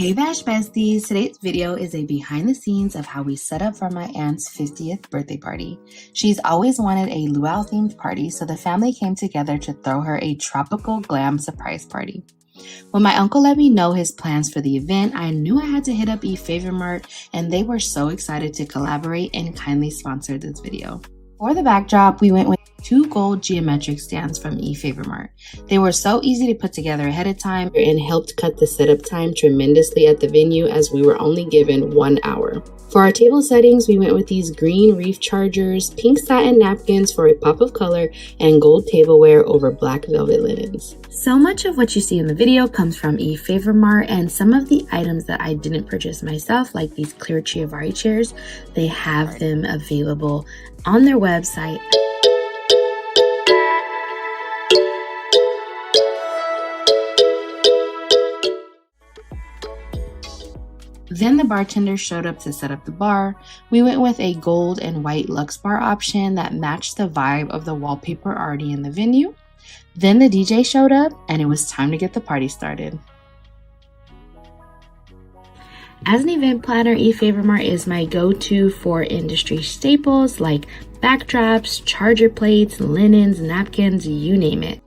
Hey Bash Besties! Today's video is a behind the scenes of how we set up for my aunt's 50th birthday party. She's always wanted a luau themed party, so the family came together to throw her a tropical glam surprise party. When my uncle let me know his plans for the event, I knew I had to hit up eFavorMart, and they were so excited to collaborate and kindly sponsor this video. For the backdrop, we went with 2 gold geometric stands from eFavorMart. They were so easy to put together ahead of time and helped cut the setup time tremendously at the venue as we were only given 1 hour. For our table settings, we went with these green reef chargers, pink satin napkins for a pop of color, and gold tableware over black velvet linens. So much of what you see in the video comes from eFavorMart, and some of the items that I didn't purchase myself, like these clear Chiavari chairs, they have them available on their website. Then the bartender showed up to set up the bar. We went with a gold and white luxe bar option that matched the vibe of the wallpaper already in the venue. Then the DJ showed up and it was time to get the party started. As an event planner, eFavorMart is my go-to for industry staples like backdrops, charger plates, linens, napkins, you name it.